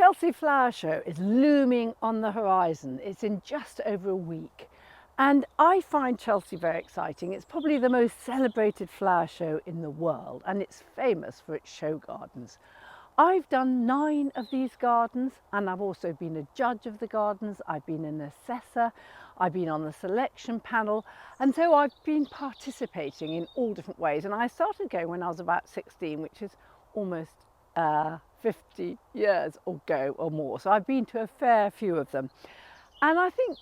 Chelsea Flower Show is looming on the horizon. It's in just over a week. And I find Chelsea very exciting. It's probably the most celebrated flower show in the world, and it's famous for its show gardens. I've done 9 of these gardens, and I've also been a judge of the gardens. I've been an assessor, I've been on the selection panel, and so I've been participating in all different ways. And I started going when I was about 16, which is almost 50 years ago or more. So I've been to a fair few of them. And I think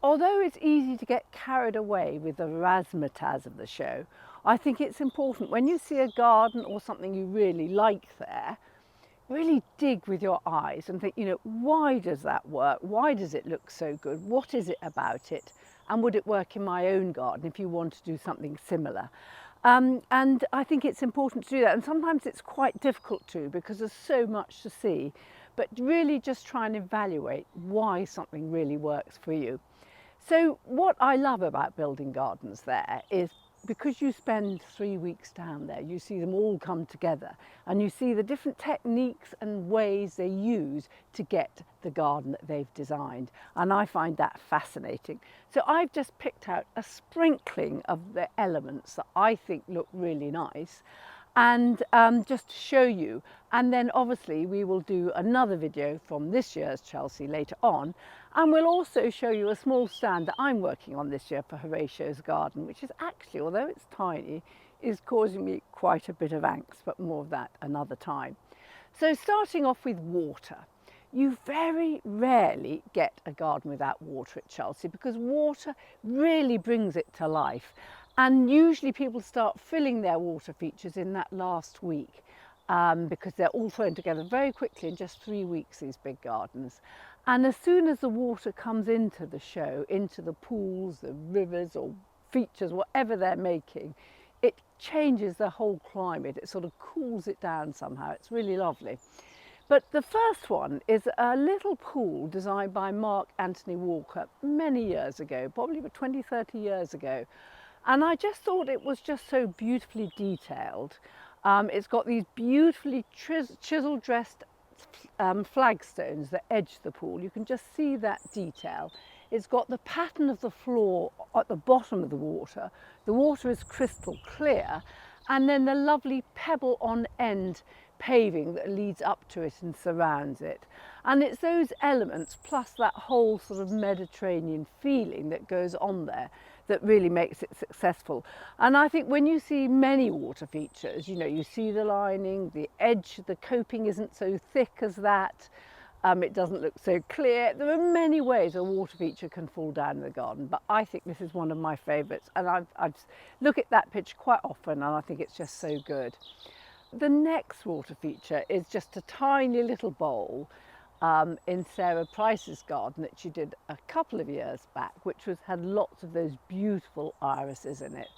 although it's easy to get carried away with the razzmatazz of the show, I think it's important when you see a garden or something you really like there, really dig with your eyes and think, why does that work? Why does it look so good? What is it about it? And would it work in my own garden if you want to do something similar? And I think it's important to do that. And sometimes it's quite difficult to, because there's so much to see, but really just try and evaluate why something really works for you. So what I love about building gardens there is because you spend 3 weeks down there, you see them all come together and you see the different techniques and ways they use to get the garden that they've designed. And I find that fascinating. So I've just picked out a sprinkling of the elements that I think look really nice, and just to show you. And then obviously we will do another video from this year's Chelsea later on, and we'll also show you a small stand that I'm working on this year for Horatio's garden, which is actually, although it's tiny, is causing me quite a bit of angst, but more of that another time. So starting off with water. You very rarely get a garden without water at Chelsea, because water really brings it to life. And usually people start filling their water features in that last week, because they're all thrown together very quickly in just 3 weeks, these big gardens. And as soon as the water comes into the show, into the pools, the rivers or features, whatever they're making, it changes the whole climate. It sort of cools it down somehow. It's really lovely. But the first one is a little pool designed by Mark Anthony Walker many years ago, probably about 20, 30 years ago. And I just thought it was just so beautifully detailed. It's got these beautifully chisel-dressed flagstones that edge the pool. You can just see that detail. It's got the pattern of the floor at the bottom of the water. The water is crystal clear, and then the lovely pebble on end paving that leads up to it and surrounds it. And it's those elements plus that whole sort of Mediterranean feeling that goes on there that really makes it successful. And I think when you see many water features, you see the lining, the edge, the coping isn't so thick as that, it doesn't look so clear. There are many ways a water feature can fall down in the garden, but I think this is one of my favourites, and I look at that picture quite often and I think it's just so good. The next water feature is just a tiny little bowl in Sarah Price's garden that she did a couple of years back, which had lots of those beautiful irises in it.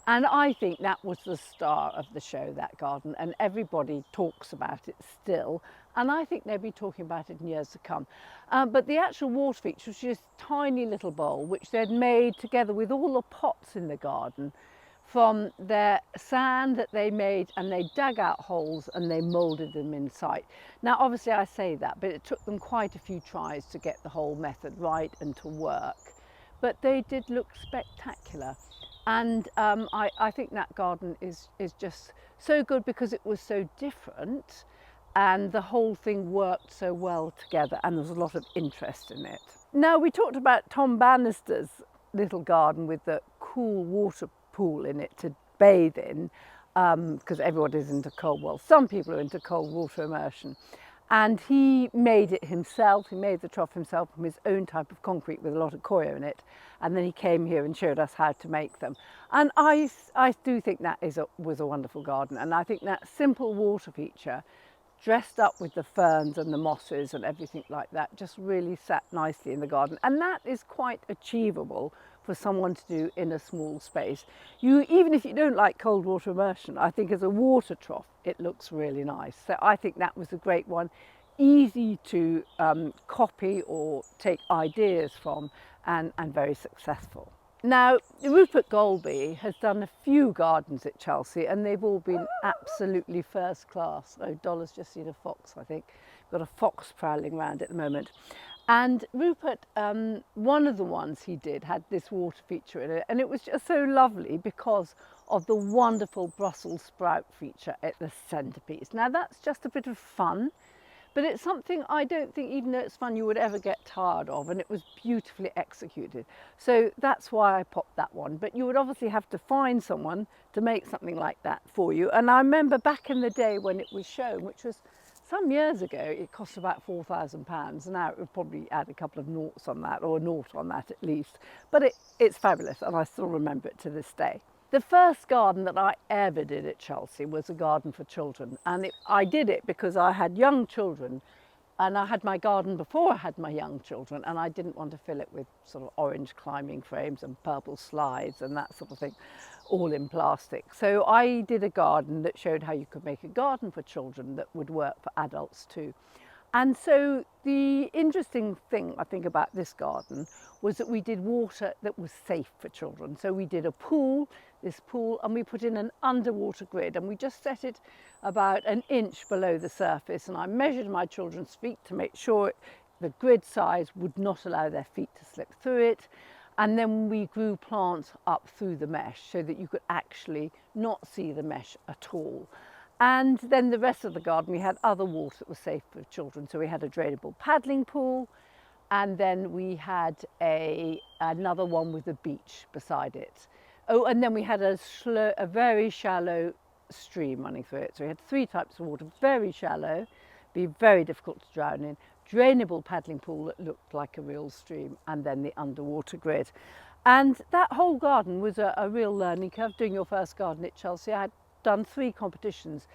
And I think that was the star of the show, that garden, and everybody talks about it still. And I think they'll be talking about it in years to come. But the actual water feature was just a tiny little bowl, which they'd made together with all the pots in the garden from their sand that they made, and they dug out holes and they moulded them in sight. Now obviously I say that, but it took them quite a few tries to get the whole method right and to work. But they did look spectacular. And I think that garden is just so good because it was so different and the whole thing worked so well together, and there was a lot of interest in it. Now, we talked about Tom Bannister's little garden with the cool water pool in it to bathe in, because everybody's into cold. Well, some people are into cold water immersion. And he made it himself. He made the trough himself from his own type of concrete with a lot of coir in it. And then he came here and showed us how to make them. And I do think that was a wonderful garden. And I think that simple water feature, dressed up with the ferns and the mosses and everything like that, just really sat nicely in the garden. And that is quite achievable for someone to do in a small space. Even if you don't like cold water immersion, I think as a water trough, it looks really nice. So I think that was a great one, easy to copy or take ideas from, and very successful. Now, Rupert Golby has done a few gardens at Chelsea, and they've all been absolutely first class. Oh, Dolla's just seen a fox, I think. got a fox prowling around at the moment. And Rupert, one of the ones he did had this water feature in it, and it was just so lovely because of the wonderful Brussels sprout feature at the centrepiece. Now that's just a bit of fun, but it's something I don't think, even though it's fun, you would ever get tired of, and it was beautifully executed. So that's why I popped that one. But you would obviously have to find someone to make something like that for you. And I remember back in the day when it was shown, which was some years ago, it cost about £4,000. Now it would probably add a couple of noughts on that, or a nought on that at least. But it's fabulous, and I still remember it to this day. The first garden that I ever did at Chelsea was a garden for children, and I did it because I had young children, and I had my garden before I had my young children, and I didn't want to fill it with sort of orange climbing frames and purple slides and that sort of thing, all in plastic. So I did a garden that showed how you could make a garden for children that would work for adults too. And so the interesting thing I think about this garden was that we did water that was safe for children. So we did this pool, and we put in an underwater grid, and we just set it about an inch below the surface. And I measured my children's feet to make sure the grid size would not allow their feet to slip through it. And then we grew plants up through the mesh so that you could actually not see the mesh at all. And then the rest of the garden, we had other water that was safe for children. So we had a drainable paddling pool, and then we had another one with a beach beside it. Oh, and then we had a very shallow stream running through it. So we had 3 types of water: very shallow, be very difficult to drown in, drainable paddling pool that looked like a real stream, and then the underwater grid. And that whole garden was a real learning curve. Doing your first garden at Chelsea, I had done 3 competitions,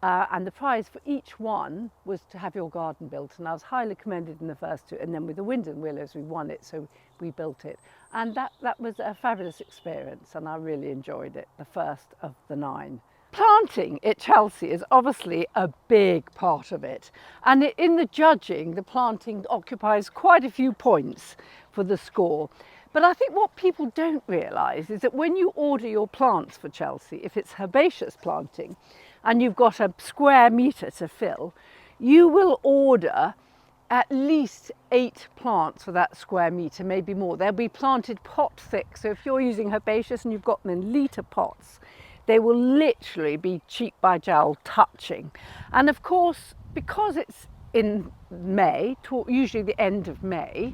and the prize for each one was to have your garden built, and I was highly commended in the first 2, and then with the Wind and Willows we won it, so we built it, and that was a fabulous experience, and I really enjoyed it, the first of the 9. Planting at Chelsea is obviously a big part of it, and in the judging, the planting occupies quite a few points for the score. But I think what people don't realise is that when you order your plants for Chelsea, if it's herbaceous planting and you've got a square metre to fill, you will order at least 8 plants for that square metre, maybe more. They'll be planted pot thick. So if you're using herbaceous and you've got them in litre pots, they will literally be cheek by jowl touching. And of course, because it's in May, usually the end of May,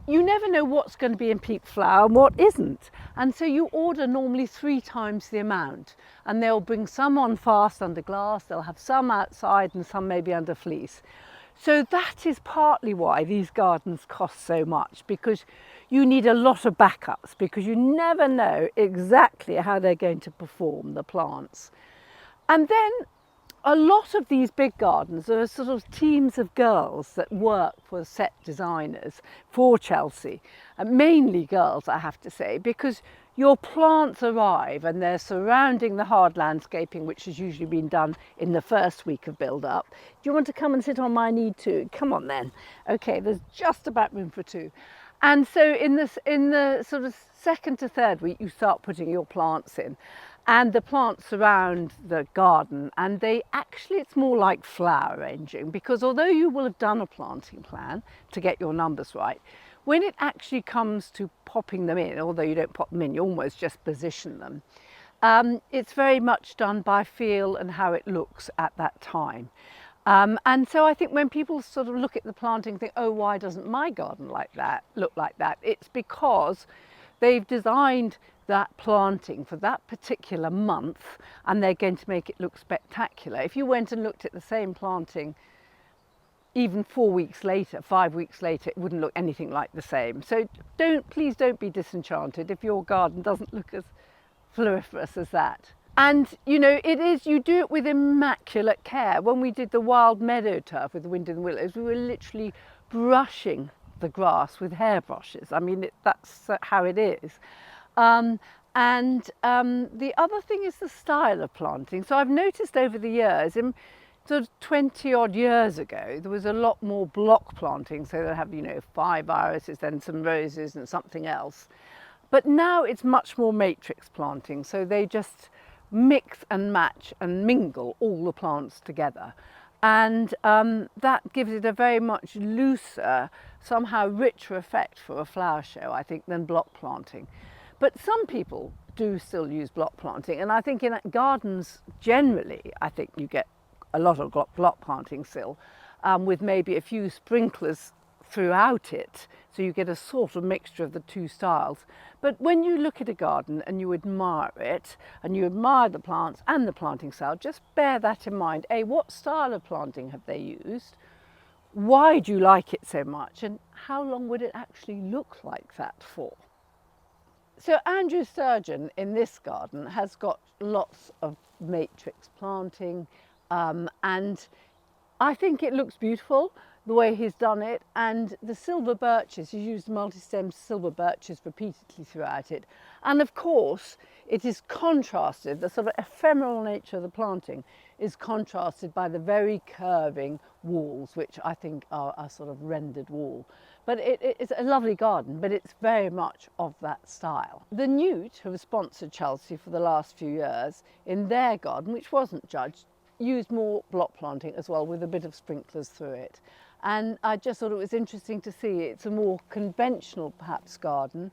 you never know what's going to be in peak flower and what isn't. And so you order normally 3 times the amount, and they'll bring some on fast under glass, they'll have some outside and some maybe under fleece. So that is partly why these gardens cost so much, because you need a lot of backups, because you never know exactly how they're going to perform, the plants. And then a lot of these big gardens are sort of teams of girls that work for set designers for Chelsea, and mainly girls, I have to say, because your plants arrive and they're surrounding the hard landscaping, which has usually been done in the first week of build-up. Do you want to come and sit on my knee too? Come on then. Okay, there's just about room for 2. And so in the sort of 2nd to 3rd week, you start putting your plants in. And the plants surround the garden, and it's more like flower arranging, because although you will have done a planting plan to get your numbers right, when it actually comes to popping them in, although you don't pop them in, you almost just position them, it's very much done by feel and how it looks at that time. And so I think when people sort of look at the planting and think, oh, why doesn't my garden look like that? It's because they've designed that planting for that particular month, and they're going to make it look spectacular. If you went and looked at the same planting even 4 weeks later, 5 weeks later, it wouldn't look anything like the same. So please don't be disenchanted if your garden doesn't look as floriferous as that. And you know, you do it with immaculate care. When we did the wild meadow turf with the Wind and Willows, we were literally brushing the grass with hairbrushes. I mean, that's how it is. The other thing is the style of planting. So I've noticed over the years, sort of 20 odd years ago, there was a lot more block planting. So they'll have, 5 irises, then some roses and something else. But now it's much more matrix planting. So they just mix and match and mingle all the plants together. and that gives it a very much looser, somehow richer effect for a flower show, I think, than block planting. But some people do still use block planting, and I think in gardens generally, I think you get a lot of block planting still, with maybe a few sprinklers throughout it, so you get a sort of mixture of the two styles. But when you look at a garden and you admire it, and you admire the plants and the planting style, just bear that in mind. What style of planting have they used? Why do you like it so much? And how long would it actually look like that for? So Andrew Sturgeon in this garden has got lots of matrix planting, and I think it looks beautiful the way he's done it, and the silver birches, he's used multi-stem silver birches repeatedly throughout it. And of course, it is contrasted, the sort of ephemeral nature of the planting is contrasted by the very curving walls, which I think are a sort of rendered wall. But it's a lovely garden, but it's very much of that style. The Newt, who have sponsored Chelsea for the last few years, in their garden, which wasn't judged, used more block planting as well, with a bit of sprinklers through it. And I just thought it was interesting to see it's a more conventional perhaps garden,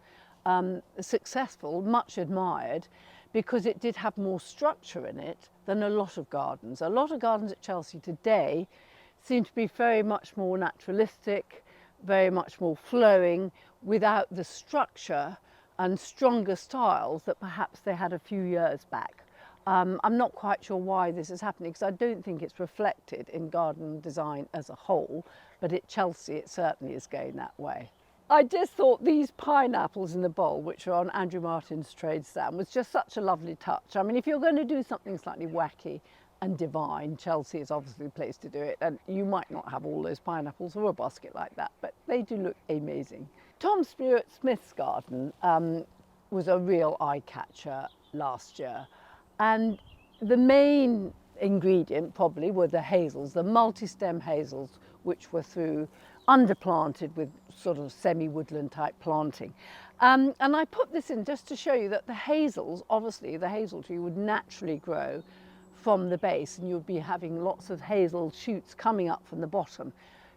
successful, much admired, because it did have more structure in it than a lot of gardens. A lot of gardens at Chelsea today seem to be very much more naturalistic, very much more flowing, without the structure and stronger styles that perhaps they had a few years back. I'm not quite sure why this is happening, because I don't think it's reflected in garden design as a whole, but at Chelsea it certainly is going that way. I just thought these pineapples in the bowl, which are on Andrew Martin's trade stand, was just such a lovely touch. I mean, if you're going to do something slightly wacky and divine, Chelsea is obviously the place to do it, and you might not have all those pineapples or a basket like that, but they do look amazing. Tom Stewart Smith's garden was a real eye catcher last year. And the main ingredient probably were the hazels, the multi-stem hazels, which were underplanted with sort of semi-woodland type planting. And I put this in just to show you that the hazels, obviously the hazel tree would naturally grow from the base, and you'd be having lots of hazel shoots coming up from the bottom.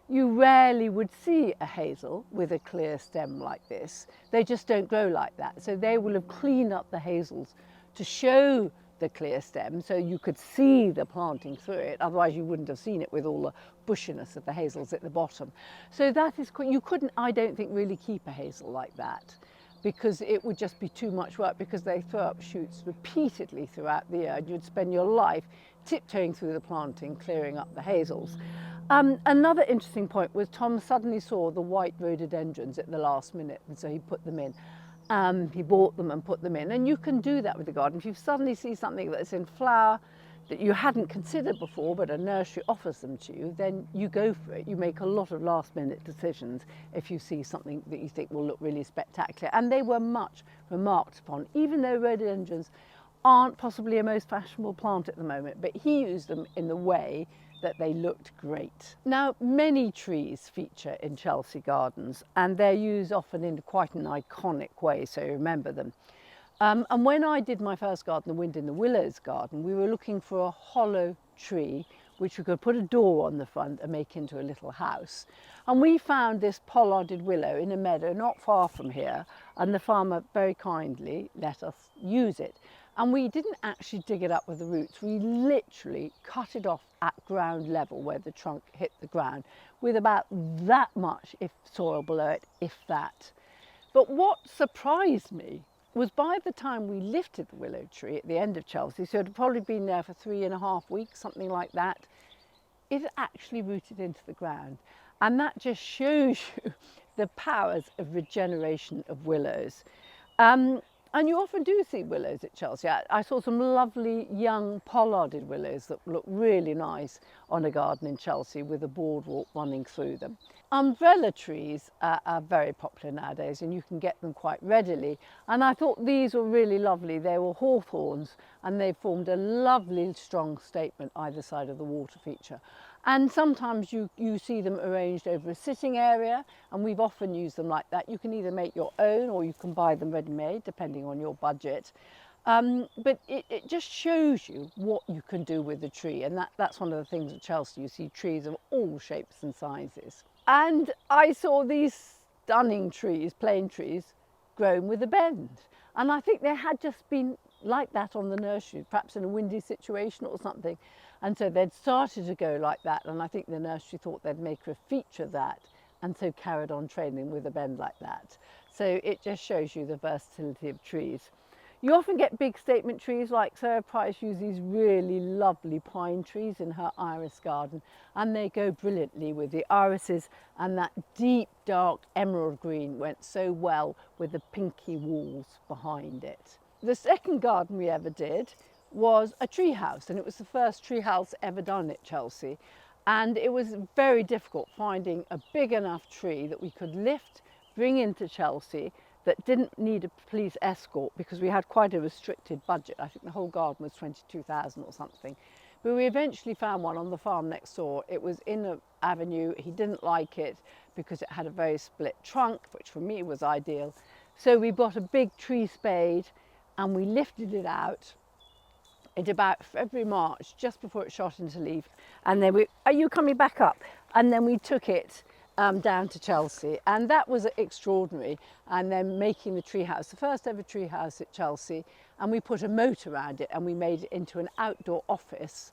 You rarely would see a hazel with a clear stem like this. They just don't grow like that. So they will have cleaned up the hazels to show the clear stem, so you could see the planting through it. Otherwise you wouldn't have seen it with all the bushiness of the hazels at the bottom. So that is, you couldn't, I don't think, really keep a hazel like that, because it would just be too much work, because they throw up shoots repeatedly throughout the year, and you'd spend your life tiptoeing through the planting, clearing up the hazels. Another interesting point was Tom suddenly saw the white rhododendrons at the last minute, and so he put them in. He bought them and put them in, and you can do that with the garden. If you suddenly see something that's in flower that you hadn't considered before, but a nursery offers them to you, then you go for it. You make a lot of last minute decisions if you see something that you think will look really spectacular. And they were much remarked upon, even though rhododendrons aren't possibly a most fashionable plant at the moment, but he used them in the way that they looked great. Now, many trees feature in Chelsea gardens, and they're used often in quite an iconic way, so you remember them. And when I did my first garden, the Wind in the Willows garden, we were looking for a hollow tree which we could put a door on the front and make into a little house. And we found this pollarded willow in a meadow not far from here, and the farmer very kindly let us use it. And we didn't actually dig it up with the roots. We literally cut it off at ground level where the trunk hit the ground, with about that much soil below it, if that. But what surprised me was by the time we lifted the willow tree at the end of Chelsea, so it had probably been there for 3.5 weeks, something like that, it had actually rooted into the ground. And that just shows you the powers of regeneration of willows. And you often do see willows at Chelsea. I saw some lovely young pollarded willows that look really nice on a garden in Chelsea with a boardwalk running through them. Umbrella trees are very popular nowadays, and you can get them quite readily. And I thought these were really lovely. They were hawthorns, and they formed a lovely strong statement either side of the water feature. And sometimes you see them arranged over a sitting area, and we've often used them like that. You can either make your own or you can buy them ready-made, depending on your budget. But it just shows you what you can do with a tree, and that's one of the things at Chelsea. You see trees of all shapes and sizes. And I saw these stunning trees, plane trees, grown with a bend. And I think they had just been like that on the nursery, perhaps in a windy situation or something. And so they'd started to go like that, and I think the nursery thought they'd make a feature of that, and so carried on training with a bend like that. So it just shows you the versatility of trees. You often get big statement trees, like Sarah Price used these really lovely pine trees in her iris garden, and they go brilliantly with the irises, and that deep dark emerald green went so well with the pinky walls behind it. The second garden we ever did was a tree house, and it was the first tree house ever done at Chelsea, and it was very difficult finding a big enough tree that we could lift, bring into Chelsea, that didn't need a police escort, because we had quite a restricted budget. I think the whole garden was 22,000 or something. But we eventually found one on the farm next door. It was in an avenue. He didn't like it because it had a very split trunk, which for me was ideal. So we bought a big tree spade and we lifted it out in about February, March, just before it shot into leaf. And then are you coming back up? And then we took it down to Chelsea, and that was extraordinary. And then making the tree house, the first ever tree house at Chelsea, and we put a moat around it and we made it into an outdoor office.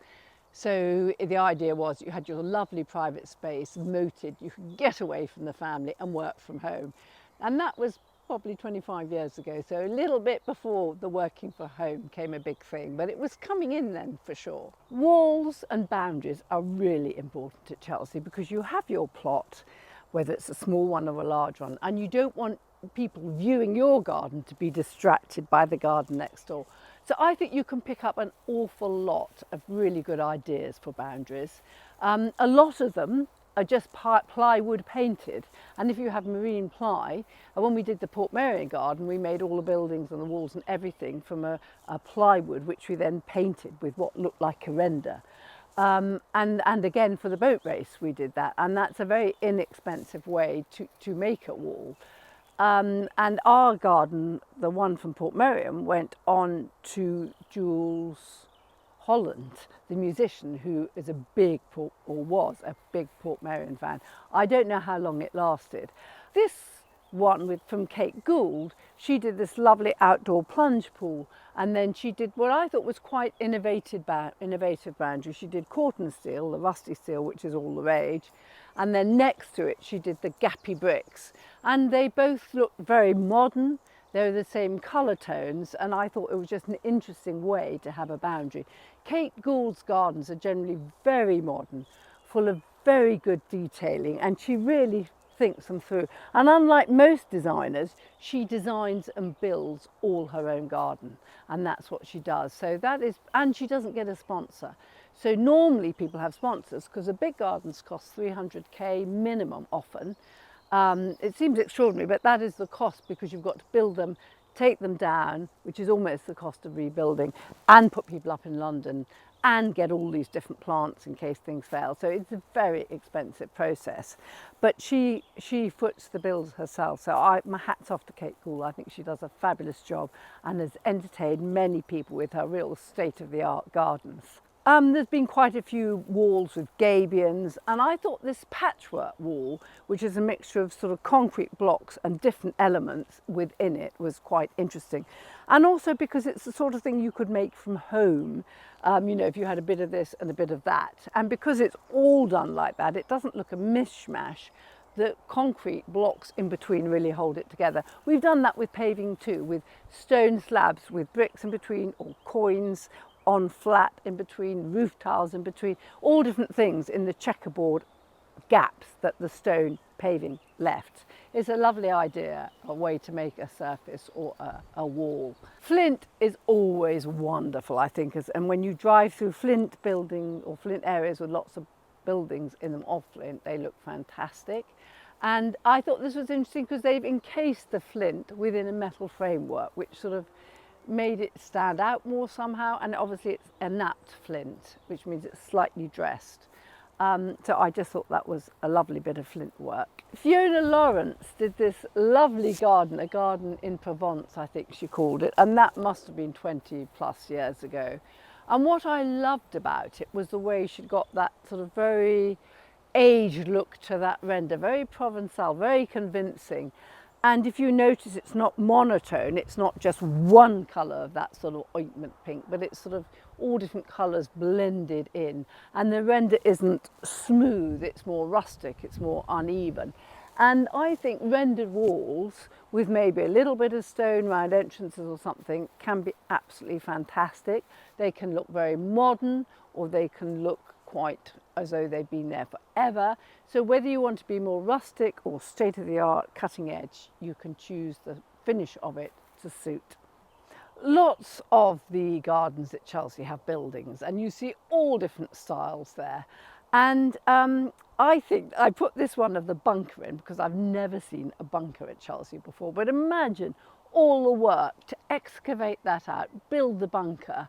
So the idea was you had your lovely private space moated, you could get away from the family and work from home. And that was probably 25 years ago, so a little bit before the working from home came a big thing, but it was coming in then for sure. Walls and boundaries are really important at Chelsea, because you have your plot, whether it's a small one or a large one, and you don't want people viewing your garden to be distracted by the garden next door. So I think you can pick up an awful lot of really good ideas for boundaries. A lot of them are just plywood painted, and if you have marine ply, and when we did the Portmeirion garden, we made all the buildings and the walls and everything from a plywood, which we then painted with what looked like a render. And again for the boat race we did that, and that's a very inexpensive way to make a wall. And our garden, the one from Portmeirion, went on to Jules Holland, the musician, who is a big was a big Portmeirion fan. I don't know how long it lasted. This one from Kate Gould, she did this lovely outdoor plunge pool, and then she did what I thought was quite innovative boundary. She did corten steel, the rusty steel, which is all the rage, and then next to it she did the gappy bricks, and they both looked very modern. They're the same colour tones, and I thought it was just an interesting way to have a boundary. Kate Gould's gardens are generally very modern, full of very good detailing, and she really thinks them through. And unlike most designers, she designs and builds all her own garden, and that's what she does. So that is, and she doesn't get a sponsor. So normally people have sponsors because the big gardens cost 300k minimum often. It seems extraordinary, but that is the cost, because you've got to build them, take them down, which is almost the cost of rebuilding, and put people up in London and get all these different plants in case things fail. So it's a very expensive process, but she foots the bills herself. So my hat's off to Kate Gould. I think she does a fabulous job and has entertained many people with her real state-of-the-art gardens. There's been quite a few walls with gabions, and I thought this patchwork wall, which is a mixture of sort of concrete blocks and different elements within it, was quite interesting. And also because it's the sort of thing you could make from home, you know, if you had a bit of this and a bit of that. And because it's all done like that, it doesn't look a mishmash. The concrete blocks in between really hold it together. We've done that with paving too, with stone slabs with bricks in between, or coins on flat in between, roof tiles in between, all different things in the checkerboard gaps that the stone paving left. It's a lovely idea, a way to make a surface or a wall. Flint is always wonderful, I think, and when you drive through Flint building or Flint areas with lots of buildings in them of flint, they look fantastic. And I thought this was interesting because they've encased the flint within a metal framework, which sort of made it stand out more somehow. And obviously it's a napped flint, which means it's slightly dressed. So I just thought that was a lovely bit of flint work. Fiona Lawrence did this lovely garden, a garden in Provence, I think she called it, and that must have been 20 plus years ago. And what I loved about it was the way she'd got that sort of very aged look to that render, very Provençal, very convincing. And if you notice, it's not monotone, it's not just one colour of that sort of ointment pink, but it's sort of all different colours blended in. And the render isn't smooth, it's more rustic, it's more uneven. And I think rendered walls with maybe a little bit of stone around entrances or something can be absolutely fantastic. They can look very modern, or they can look quite as though they've been there forever. So whether you want to be more rustic or state-of-the-art cutting edge, you can choose the finish of it to suit. Lots of the gardens at Chelsea have buildings, and you see all different styles there. And I think I put this one of the bunker in because I've never seen a bunker at Chelsea before. But imagine all the work to excavate that out, build the bunker.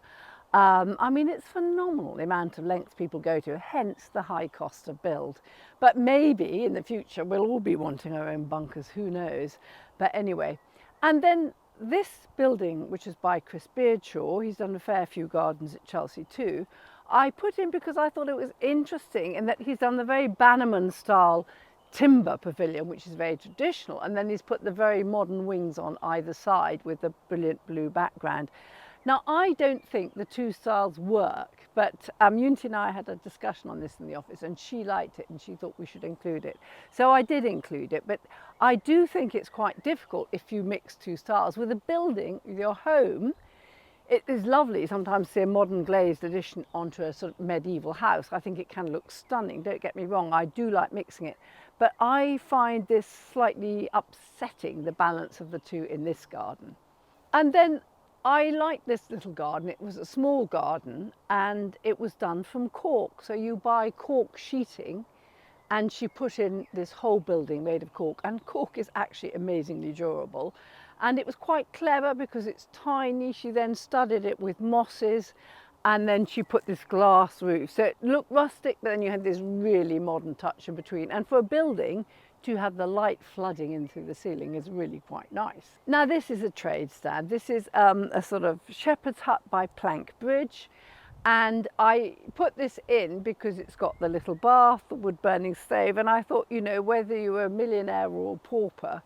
I mean, it's phenomenal the amount of lengths people go to, hence the high cost of build. But maybe in the future we'll all be wanting our own bunkers, who knows. But anyway, and then this building, which is by Chris Beardshaw, he's done a fair few gardens at Chelsea too, I put in because I thought it was interesting in that he's done the very Bannerman style timber pavilion, which is very traditional, and then he's put the very modern wings on either side with the brilliant blue background. Now, I don't think the two styles work, but Unity and I had a discussion on this in the office, and she liked it and she thought we should include it. So I did include it, but I do think it's quite difficult if you mix two styles. With a building, with your home, it is lovely sometimes to see a modern glazed addition onto a sort of medieval house. I think it can look stunning, don't get me wrong, I do like mixing it. But I find this slightly upsetting, the balance of the two in this garden. And then I like this little garden. It was a small garden and it was done from cork. So you buy cork sheeting, and she put in this whole building made of cork, and cork is actually amazingly durable. And it was quite clever because it's tiny. She then studded it with mosses, and then she put this glass roof. So it looked rustic, but then you had this really modern touch in between. And for a building, to have the light flooding in through the ceiling is really quite nice. Now this is a trade stand. This is a sort of shepherd's hut by plank bridge. And I put this in because it's got the little bath, the wood burning stove, and I thought, you know, whether you were a millionaire or a pauper,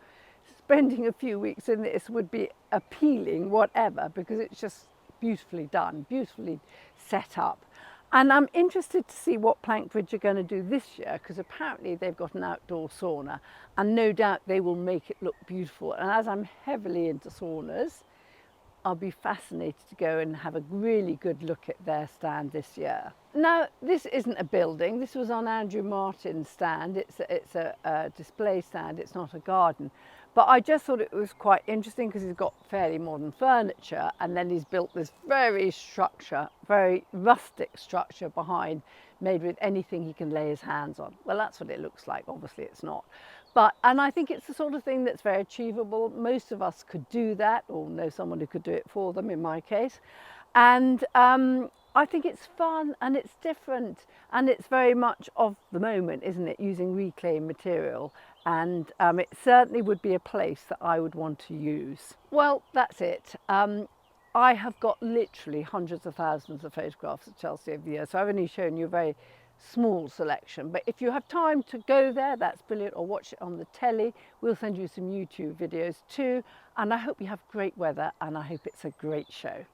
spending a few weeks in this would be appealing, whatever, because it's just beautifully done, beautifully set up. And I'm interested to see what Plankbridge are going to do this year, because apparently they've got an outdoor sauna, and no doubt they will make it look beautiful. And as I'm heavily into saunas, I'll be fascinated to go and have a really good look at their stand this year. Now, this isn't a building. This was on Andrew Martin's stand. It's a display stand. It's not a garden. But I just thought it was quite interesting because he's got fairly modern furniture, and then he's built this very rustic structure behind, made with anything he can lay his hands on. Well, that's what it looks like. Obviously, it's not. And I think it's the sort of thing that's very achievable. Most of us could do that, or know someone who could do it for them, in my case. And I think it's fun and it's different, and it's very much of the moment, isn't it, using reclaimed material. And it certainly would be a place that I would want to use. Well, that's it. I have got literally hundreds of thousands of photographs of Chelsea over the years, so I've only shown you a very small selection. But if you have time to go there, that's brilliant, or watch it on the telly. We'll send you some YouTube videos too. And I hope you have great weather, and I hope it's a great show.